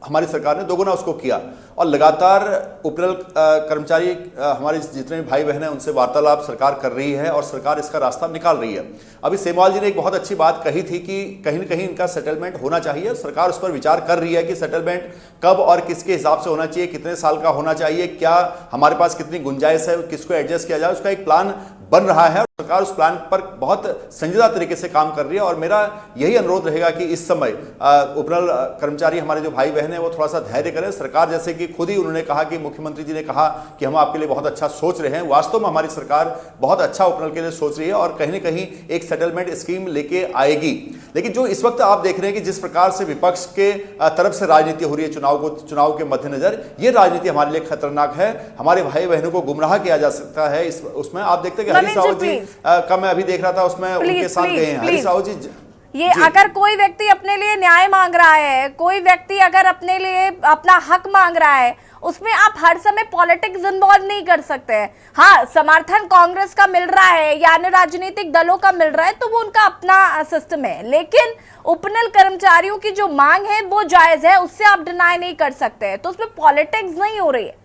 हमारी सरकार ने दोगुना उसको किया और लगातार उपनल कर्मचारी हमारे जितने भी भाई बहन हैं उनसे वार्तालाप सरकार कर रही है और सरकार इसका रास्ता निकाल रही है। अभी सेमवाल जी ने एक बहुत अच्छी बात कही थी कि कहीं न कहीं इनका सेटलमेंट होना चाहिए। सरकार उस पर विचार कर रही है कि सेटलमेंट कब और किसके हिसाब से होना चाहिए, कितने साल का होना चाहिए, क्या हमारे पास कितनी गुंजाइश है, किसको एडजस्ट किया जाए, उसका एक प्लान बन रहा है। सरकार उस प्लान पर बहुत संजीदा तरीके से काम कर रही है और मेरा यही अनुरोध रहेगा कि इस समय उपनल कर्मचारी हमारे जो भाई बहन हैं वो थोड़ा सा धैर्य करें। सरकार जैसे कि खुद ही उन्होंने कहा कि मुख्यमंत्री जी ने कहा कि हम आपके लिए बहुत अच्छा सोच रहे हैं, वास्तव में हमारी सरकार बहुत अच्छा उपनल के लिए सोच रही है और कहीं ना कहीं एक सेटलमेंट स्कीम लेके आएगी। लेकिन जो इस वक्त आप देख रहे हैं कि जिस प्रकार से विपक्ष के तरफ से राजनीति हो रही है चुनाव के मद्देनजर, ये राजनीति हमारे लिए खतरनाक है। हमारे भाई बहनों को गुमराह किया जा सकता है उसमें। आप देखते हैं कि हरीश रावत जी का मैं अभी देख रहा था, उसमें उनके साथ गए हैं हरीश रावत जी। ये अगर कोई व्यक्ति अपने लिए न्याय मांग रहा है, कोई व्यक्ति अगर अपने लिए अपना हक मांग रहा है, उसमें आप हर समय पॉलिटिक्स इन्वॉल्व नहीं कर सकते हैं। हाँ, समर्थन कांग्रेस का मिल रहा है या अन्य राजनीतिक दलों का मिल रहा है तो वो उनका अपना सिस्टम है, लेकिन उपनल कर्मचारियों की जो मांग है वो जायज है, उससे आप डिनाई नहीं कर सकते हैं, तो उसमें पॉलिटिक्स नहीं हो रही है।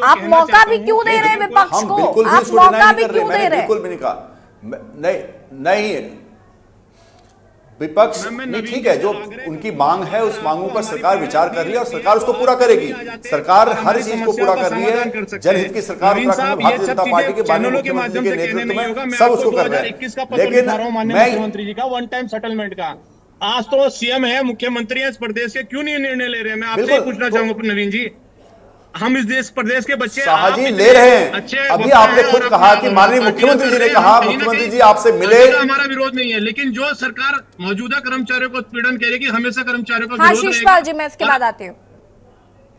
आप मौका भी क्यों दे रहे हैं विपक्ष को? आप मौका भी क्यों दे रहे हैं? बिल्कुल भी नहीं कहा, नहीं विपक्ष नहीं, ठीक है, जो उनकी मांग है उस मांगों पर सरकार विचार कर रही है और सरकार उसको पूरा करेगी। सरकार हर चीज को पूरा कर रही है। जनहित की सरकार उत्तराखंड में भारतीय जनता पार्टी के माननीय मुख्यमंत्री के नेतृत्व में सब उसको कर रहे हैं। लेकिन मैं मुख्यमंत्री जी का वन टाइम सेटलमेंट का, आज तो सीएम है, मुख्यमंत्री है इस प्रदेश के, क्यों नहीं निर्णय ले रहे हैं? मैं आपसे पूछना चाहूंगा नवीन जी, हम इस देश प्रदेश के बच्चे शाहजी ले रहे हैं। अभी आपने खुद कहा कि माननीय मुख्यमंत्री जी ने कहा मुख्यमंत्री जी आपसे मिले, हमारा विरोध नहीं है, लेकिन जो सरकार मौजूदा कर्मचारियों को उत्पीड़न कह रही है कि हमेशा कर्मचारियों का विरोध शिवपाल जी, मैं इसके बाद आती हूँ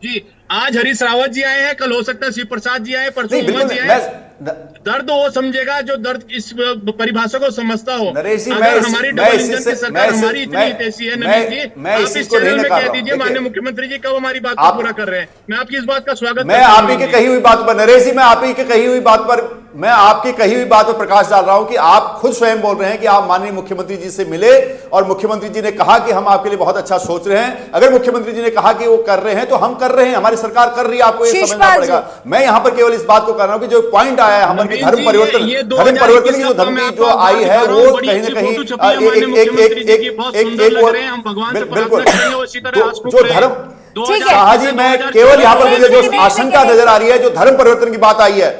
जी। आज हरीश रावत जी आए हैं, कल हो सकता है शिव प्रसाद जी आए, परसों जी आए। दर्द वो समझेगा जो दर्द इस परिभाषा को समझता हो। नरेश जी, अगर हमारी डबल इंजन की सरकार हमारी इतनी तेजी है नवीन जी, आप इस चैनल में कह दीजिए माननीय मुख्यमंत्री जी कब हमारी बात को पूरा कर रहे हैं। मैं आपकी इस बात का स्वागत, मैं आप ही की कही हुई बात पर, नरेश जी मैं आप ही की कही हुई बात पर, मैं आपकी कही हुई बात पर प्रकाश डाल रहा हूं कि आप खुद स्वयं बोल रहे हैं कि आप माननीय मुख्यमंत्री जी से मिले और मुख्यमंत्री जी ने कहा कि हम आपके लिए बहुत अच्छा सोच रहे हैं। अगर मुख्यमंत्री जी ने कहा कि वो कर रहे हैं तो हम कर रहे हैं, हमारी सरकार कर रही है, आपको ये समझना पड़ेगा। मैं यहां पर केवल इस बात को कर रहा हूं कि जो पॉइंट आया है हमारे धर्म परिवर्तन की जो धमकी जो आई है वो कहीं ना कहीं बिल्कुल जो धर्म, शाहजी मैं केवल यहां पर मुझे जो आशंका नजर आ रही है, जो धर्म परिवर्तन की बात आई है,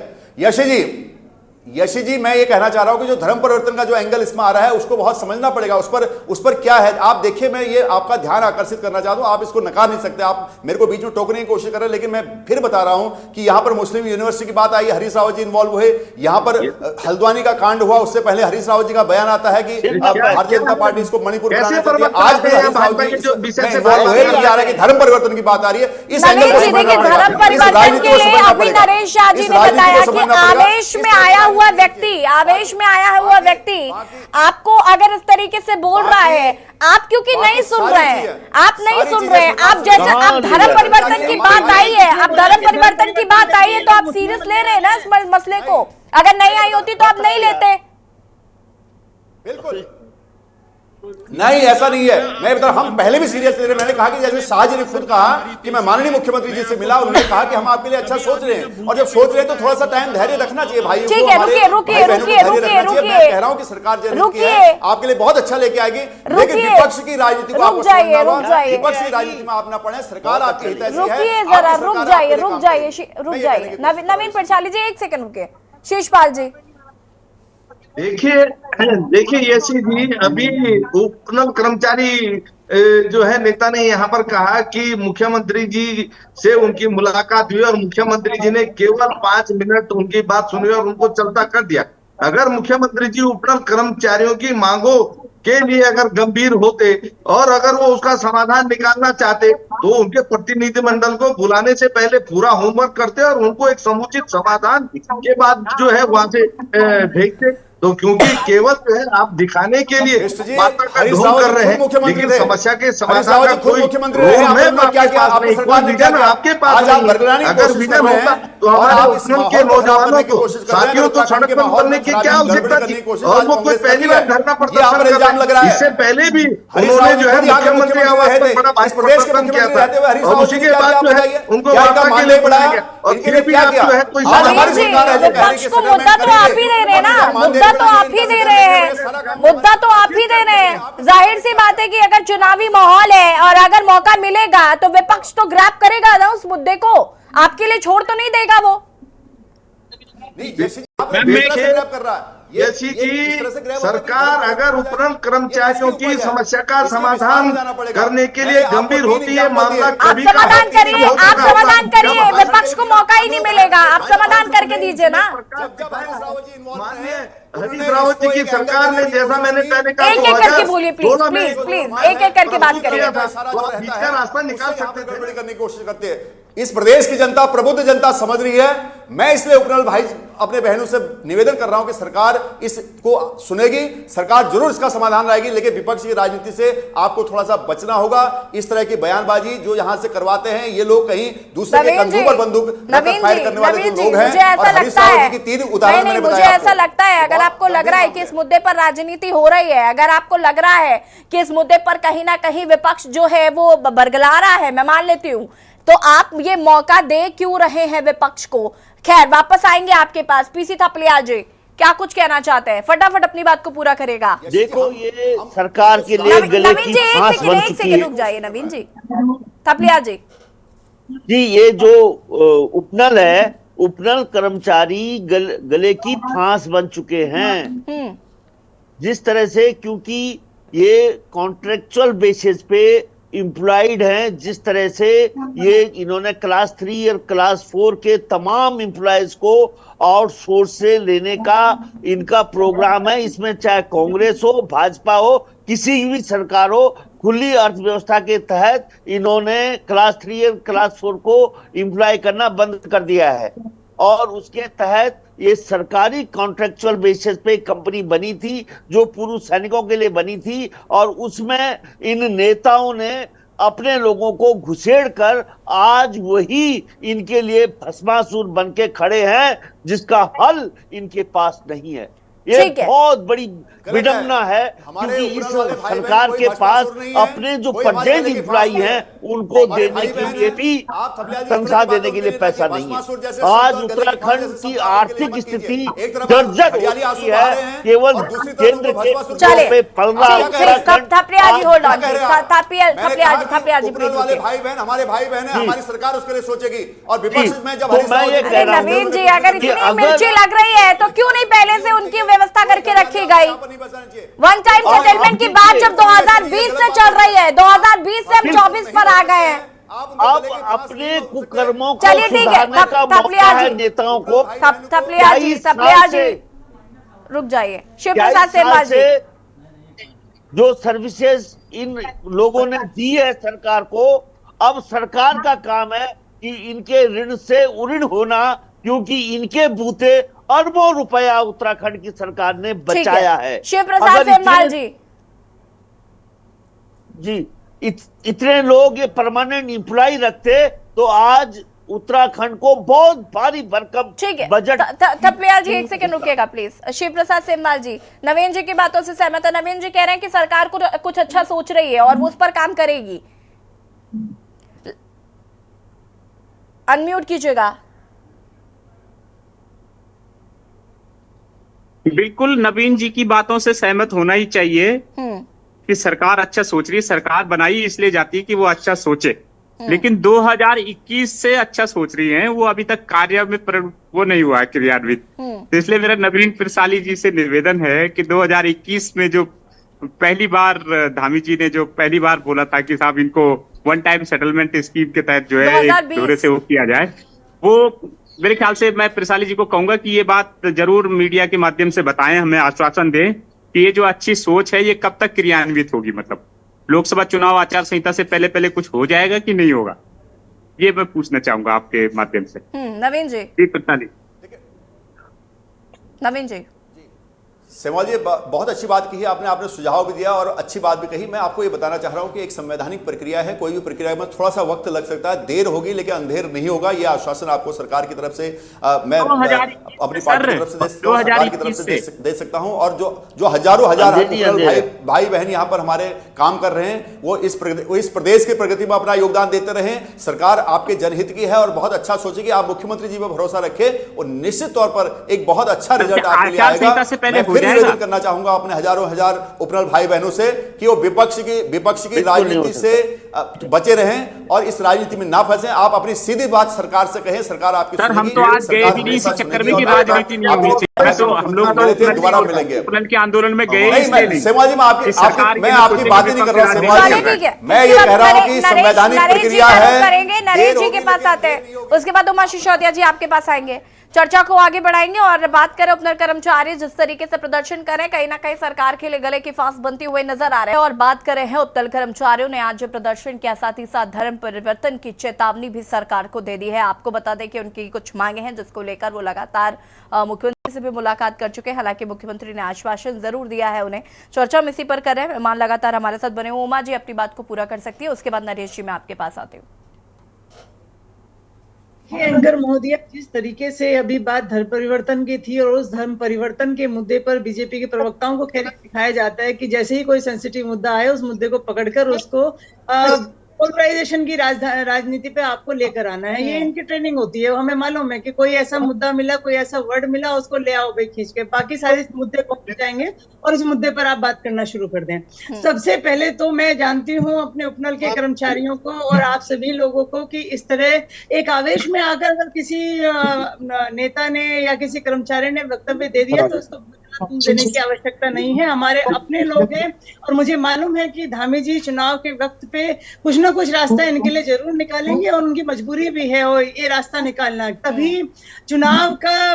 यशी जी मैं ये कहना चाह रहा हूं कि जो धर्म परिवर्तन का जो एंगल इसमें आ रहा है उसको बहुत समझना पड़ेगा। उस पर क्या है, आप देखिए, मैं ये आपका ध्यान आकर्षित करना चाहता हूं, आप इसको नकार नहीं सकते, आप मेरे को बीच में टोकने की कोशिश कर रहे हैं, लेकिन मैं फिर बता रहा हूं कि यहां पर मुस्लिम यूनिवर्सिटी की बात आई, हरीश रावत जी इन्वॉल्व हुए, यहां पर हल्द्वानी का कांड हुआ, उससे पहले हरीश रावत जी का बयान आता है कि भारतीय जनता पार्टी इसको मणिपुर बनाना चाहती है। आज भी हरीश रावत जी इन्वॉल्व हुए, आ रहा है कि धर्म परिवर्तन की बात आ रही है। इस एंगल को समझना पड़ेगा। नरेश शाह जी ने बताया कि आदेश में आया हुआ व्यक्ति, आवेश में आया हुआ व्यक्ति आपको अगर इस तरीके से बोल रहा है, आप क्योंकि नहीं सुन रहे हैं, आप नहीं सुन रहे हैं। आप जैसे अब धर्म परिवर्तन की बात आई है, अब धर्म परिवर्तन की बात आई है तो आप सीरियस ले रहे हैं ना इस मसले को। अगर नहीं आई होती तो आप नहीं लेते। बिल्कुल नहीं, ऐसा नहीं है। मैं बता, हम पहले भी सीरियस ले रहे। मैंने कहा कि जैसे शाह जी ने खुद कहा कि मैं माननीय मुख्यमंत्री जी से मिला, उन्होंने कहा कि हम आपके लिए अच्छा सोच रहे हैं, और जब सोच रहे हैं तो थोड़ा सा टाइम धैर्य रखना चाहिए भाई। ठीक है, रुकिए रुकिए रुकिए रुकिए रुकिए, मैं कह रहा हूं कि सरकार जो आपके लिए बहुत अच्छा लेके आएगी, लेकिन विपक्ष की राजनीति को आपको समझना होगा। विपक्ष की राजनीति में आप ना पड़े, सरकार आपके हित है। रुकिए जरा, रुक जाइए। नवीन प्रशाली जी 1 सेकंड रुकिए। शीशपाल जी देखिए यशी जी, अभी उपनल कर्मचारी जो है नेता ने यहाँ पर कहा कि मुख्यमंत्री जी से उनकी मुलाकात हुई और मुख्यमंत्री जी ने केवल 5 मिनट उनकी बात सुनी और उनको चलता कर दिया। अगर मुख्यमंत्री जी उपनल कर्मचारियों की मांगों के लिए अगर गंभीर होते और अगर वो उसका समाधान निकालना चाहते तो उनके प्रतिनिधिमंडल को बुलाने से पहले पूरा होमवर्क करते और उनको एक समुचित समाधान के बाद जो है वहां से भेजते। तो क्योंकि केवल जो है आप दिखाने के लिए बातों का ढोंग कर रहे हैं, लेकिन समस्या के समाधान का कोई आपके पास अगर विजन होता तो हमारे उपनल के नौजवानों को साथियों तो सड़क पर उतरने की क्या आवश्यकता थी, और वो कोई पहली बार धरना प्रदर्शन कर रहा है। इससे पहले भी उन्होंने जो है मुख्यमंत्री आवास पर बड़ा प्रदर्शन किया था और उसी के बाद जो है उनको वार्ता के लिए बुलाया गया, और फिर भी आप जो है कोई विपक्ष को मुद्दा तो आप ही दे रहे हैं ना, मुद्दा तो आप ही दे रहे हैं, मुद्दा तो आप ही दे रहे हैं। जाहिर सी बात है कि अगर चुनावी माहौल है और अगर मौका मिलेगा तो विपक्ष तो ग्रैब करेगा ना उस मुद्दे को, आपके लिए छोड़ तो नहीं देगा वो। यशी जी, सरकार अगर उपनल कर्मचारियों की समस्या का समाधान करने के लिए गंभीर होती है, मामला कभी आप समाधान करिए, विपक्ष को मौका ही नहीं मिलेगा, आप समाधान करके दीजिए ना। हरीश रावत जी की सरकार ने, जैसा मैंने पहले कहा, एक करके बोलिए प्लीज, एक करके बात करिए। रास्ता निकाल सकते थे, करने की कोशिश करते हैं। इस प्रदेश की जनता, प्रबुद्ध जनता समझ रही है। मैं इसलिए उपनल भाई अपने बहनों से निवेदन कर रहा हूं कि सरकार इसको सुनेगी, सरकार जरूर इसका समाधान लाएगी, लेकिन विपक्ष की राजनीति से आपको थोड़ा सा बचना होगा। इस तरह की बयानबाजी जो यहां से करवाते हैं ये लोग, कहीं दूसरे के कंधों पर बंदूक फायर करने वाले जो लोग हैं। मुझे ऐसा लगता है, की 3 उदाहरण मैंने मुझे ऐसा लगता है, अगर आपको लग रहा है कि इस मुद्दे पर राजनीति हो रही है, अगर आपको लग रहा है कि इस मुद्दे पर कहीं ना कहीं विपक्ष जो है वो बरगला रहा है, मैं मान लेती हूँ, तो आप ये मौका दे क्यों रहे हैं विपक्ष को। खैर, वापस आएंगे आपके पास। पीसी थपलियाल जी क्या कुछ कहना चाहते हैं, फटाफट अपनी बात को पूरा करेगा। देखो, ये सरकार के लिए गले की फांस बन चुकी है। रुक जाइए नवीन जी, थपलियाल जी जी, ये जो उपनल है, उपनल कर्मचारी गले की फांस बन चुके हैं। जिस तरह से, क्योंकि ये कॉन्ट्रेक्चुअल बेसिस पे एम्प्लॉयड हैं, जिस तरह से ये इन्होंने क्लास 3 और क्लास 4 के तमाम एम्प्लॉयज को आउटसोर्स से लेने का इनका प्रोग्राम है। इसमें चाहे कांग्रेस हो, भाजपा हो, किसी भी सरकार हो, खुली अर्थव्यवस्था के तहत इन्होंने क्लास 3 और क्लास 4 को एम्प्लॉय करना बंद कर दिया है। और उसके तहत ये सरकारी कॉन्ट्रेक्चुअल बेसिस पे कंपनी बनी थी जो पूर्व सैनिकों के लिए बनी थी, और उसमें इन नेताओं ने अपने लोगों को घुसेड़ कर आज वही इनके लिए भस्मासुर बन के खड़े हैं, जिसका हल इनके पास नहीं है। ये बहुत बड़ी विडंबना है, क्योंकि इस सरकार के पास अपने जो परदेश एम्प्लॉई हैं उनको देने के लिए भी तनख्वाह देने के लिए पैसा नहीं है। आज उत्तराखंड की आर्थिक स्थिति जर्जर हो चुकी है, केवल केंद्र के पे पल रहा हमारे भाई बहन है, हमारी सरकार उसके लिए सोचेगी। और विपक्ष में जब नवीन जी, अगर इतनी मिर्ची लग रही है तो क्यों नहीं पहले से उनकी व्यवस्था करके रखी गई। वन टाइम सेटलमेंट की बात जब 2020 से चल रही है, 2020 से हम 24 पर आ गए हैं। अब अपने कुकर्मों को सुधारने का मौका है नेताओं को। थपलियाल जी रुक जाइए। शिव प्रसाद सेमवाल जी, जो सर्विसेज इन लोगों ने दी है सरकार को, अब सरकार का काम है कि इनके ऋण से उऋण होना, क्योंकि इनके बूते अरबों रुपया उत्तराखंड की सरकार ने बचाया है। शिव प्रसाद सेमवाल जी, इतने लोग ये परमानेंट एम्प्लॉय रखते तो आज उत्तराखंड को बहुत भारी भरकम बजट। थपलियाल जी एक सेकंड रुकिएगा प्लीज। शिव प्रसाद सेमवाल जी, नवीन जी की बातों से सहमत है? नवीन जी कह रहे हैं कि सरकार कुछ अच्छा सोच रही है और वो उस पर काम करेगी। अनम्यूट कीजिएगा। बिल्कुल नवीन जी की बातों से सहमत होना ही चाहिए कि सरकार अच्छा सोच रही है। सरकार बनाई इसलिए जाती है कि वो अच्छा सोचे, लेकिन 2021 से अच्छा सोच रही है, वो अभी तक कार्य में वो नहीं हुआ है क्रियान्वित। तो इसलिए मेरा नवीन प्रसाली जी से निवेदन है कि 2021 में जो पहली बार धामी जी ने जो पहली बार बोला था कि साहब इनको वन टाइम सेटलमेंट स्कीम के तहत जो है एक दौरे से वो किया जाए, वो मेरे ख्याल से मैं प्रसाली जी को कहूंगा कि ये बात जरूर मीडिया के माध्यम से बताएं, हमें आश्वासन दें कि ये जो अच्छी सोच है ये कब तक क्रियान्वित होगी। मतलब लोकसभा चुनाव आचार संहिता से पहले पहले कुछ हो जाएगा कि नहीं होगा, ये मैं पूछना चाहूंगा आपके माध्यम से। नवीन जी। नवीन जी। सेमवाल जी, बहुत अच्छी बात कही आपने सुझाव भी दिया और अच्छी बात भी कही। मैं आपको ये बताना चाह रहा हूं कि एक संवैधानिक प्रक्रिया है, कोई भी प्रक्रिया में थोड़ा सा वक्त लग सकता है, देर होगी लेकिन अंधेर नहीं होगा। ये आश्वासन आपको सरकार की तरफ से मैं अपनी पार्टी की तरफ से सरकार की तरफ से दे सकता हूं। और जो हजारों भाई बहन यहाँ पर हमारे काम कर रहे हैं वो इस प्रदेश की प्रगति में अपना योगदान देते रहे। सरकार आपके जनहित की है और बहुत अच्छा सोचेगी। आप मुख्यमंत्री जी पर भरोसा रखें और निश्चित तौर पर एक बहुत अच्छा रिजल्ट आपके लिए आएगा। निवेदन करना चाहूंगा अपने हजारों उपनल भाई बहनों से कि वो विपक्ष की राजनीति से बचे रहें और इस राजनीति में ना फंसे। आप अपनी सीधी बात सरकार से कहें, सरकार आपकी सर हम तो आज गए भी नहीं इस चक्कर में कि राजनीति नहीं होनी चाहिए, तो हम लोग दोबारा मिलेंगे उत्तराखंड के आंदोलन में गए नहीं। सेमवाल जी, मैं आपकी बात ही नहीं कर रहा हूँ। मैं ये कह रहा हूँ कि संवैधानिक प्रक्रिया है। नरेश जी के पास आते हैं, उसके बाद उमा सिसोदिया जी आपके पास आएंगे। चर्चा को आगे बढ़ाएंगे और बात करें उपनल कर्मचारी जिस तरीके से प्रदर्शन करें, कहीं ना कहीं सरकार के लिए गले की फांस बनती हुए नजर आ रहे हैं। और बात करें हैं उपनल कर्मचारियों ने आज जो प्रदर्शन किया, साथ ही साथ धर्म परिवर्तन की चेतावनी भी सरकार को दे दी है। आपको बता दें कि उनकी कुछ मांगे हैं जिसको लेकर वो लगातार मुख्यमंत्री से भी मुलाकात कर चुके हैं। हालांकि मुख्यमंत्री ने आश्वासन जरूर दिया है उन्हें। चर्चा हम इसी पर कर रहे हैं। मेहमान लगातार हमारे साथ बने हुए। उमा जी अपनी बात को पूरा कर सकती है, उसके बाद नरेश जी मैं आपके पास आती हूँ। एंकर महोदय, जिस तरीके से अभी बात धर्म परिवर्तन की थी और उस धर्म परिवर्तन के मुद्दे पर बीजेपी के प्रवक्ताओं को खैर दिखाया जाता है कि जैसे ही कोई सेंसिटिव मुद्दा आए उस मुद्दे को पकड़कर उसको पोलराइजेशन की राजनीति पे आपको लेकर आना है। ये इनकी ट्रेनिंग होती है। हमें मालूम है कि कोई ऐसा मुद्दा मिला, कोई ऐसा वर्ड मिला, उसको ले आओ भाई खींच के, बाकी सारे मुद्दे पहुंच जाएंगे और उस मुद्दे पर आप बात करना शुरू कर दें। सबसे पहले तो मैं जानती हूँ अपने उपनल के कर्मचारियों को और आप सभी लोगों को कि इस तरह एक आवेश में आकर अगर किसी नेता ने या किसी कर्मचारी ने वक्तव्य दे दिया तो उसको देने की आवश्यकता नहीं है। हमारे अपने लोग हैं और मुझे मालूम है कि धामी जी चुनाव के वक्त पे कुछ ना कुछ रास्ता इनके लिए जरूर निकालेंगे और उनकी मजबूरी भी है और ये रास्ता निकालना। तभी चुनाव का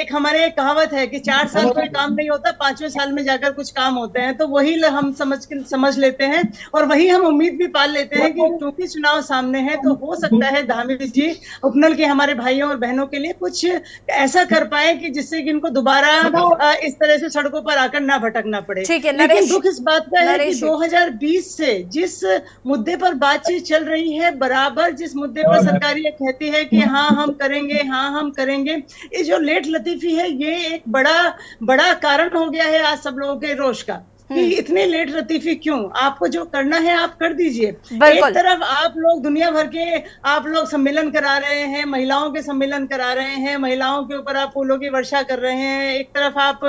एक हमारे कहावत है कि 4 साल कोई काम नहीं होता, 5वें साल में जाकर कुछ काम होते हैं। तो वही हम समझ लेते हैं और वही हम उम्मीद भी पाल लेते हैं कि क्योंकि चुनाव सामने है तो हो सकता है धामी जी उपनल के हमारे भाइयों और बहनों के लिए कुछ ऐसा कर पाए कि जिससे कि इनको दोबारा इस तरह से सड़कों पर आकर ना भटकना पड़े। लेकिन दुख इस बात का है कि 2020 से जिस मुद्दे पर बातचीत चल रही है, बराबर जिस मुद्दे पर सरकार ये कहती है कि हाँ हम करेंगे, हाँ हम करेंगे, ये जो लेट लतीफी है ये एक बड़ा कारण हो गया है आज सब लोगों के रोष का कि इतने लेट लतीफी क्यों। आपको जो करना है आप कर दीजिए। एक तरफ आप लोग दुनिया भर के आप लोग सम्मेलन करा रहे हैं, महिलाओं के सम्मेलन करा रहे हैं, महिलाओं के ऊपर आप फूलों की वर्षा कर रहे हैं। एक तरफ आप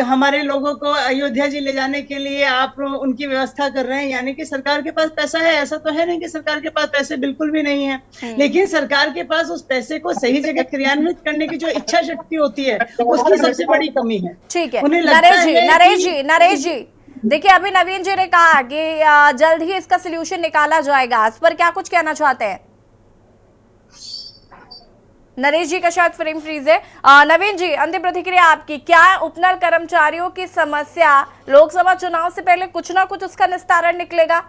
हमारे लोगों को अयोध्या जी ले जाने के लिए आप उनकी व्यवस्था कर रहे हैं, यानी कि सरकार के पास पैसा है। ऐसा तो है नहीं कि सरकार के पास पैसे बिल्कुल भी नहीं है, लेकिन सरकार के पास उस पैसे को सही जगह क्रियान्वित करने की जो इच्छा शक्ति होती है उसकी सबसे बड़ी कमी है। ठीक है नरेश जी, देखिए अभी नवीन जी ने कहा कि जल्द ही इसका सलूशन निकाला जाएगा, इस पर क्या कुछ कहना चाहते हैं? नरेश जी का शायद फ्रेम फ्रीज है। नवीन जी, अंतिम प्रतिक्रिया आपकी। क्या उपनल कर्मचारियों की समस्या लोकसभा चुनाव से पहले कुछ ना कुछ उसका निस्तारण निकलेगा?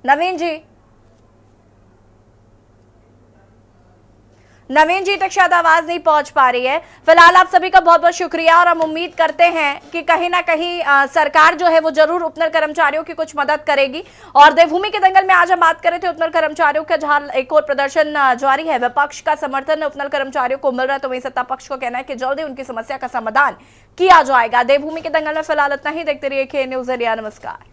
नवीन जी नवीन जी तक शायद आवाज नहीं पहुंच पा रही है। फिलहाल आप सभी का बहुत बहुत शुक्रिया और हम उम्मीद करते हैं कि कहीं ना कहीं सरकार जो है वो जरूर उपनल कर्मचारियों की कुछ मदद करेगी। और देवभूमि के दंगल में आज हम बात कर रहे थे उपनल कर्मचारियों का, जहां एक और प्रदर्शन जारी है, विपक्ष का समर्थन उपनल कर्मचारियों को मिल रहा है, तो वहीं सत्ता पक्ष को कहना है कि जल्दी उनकी समस्या का समाधान किया जाएगा। देवभूमि के दंगल में फिलहाल इतना ही। देखते रहिए के न्यूज़ इंडिया। नमस्कार।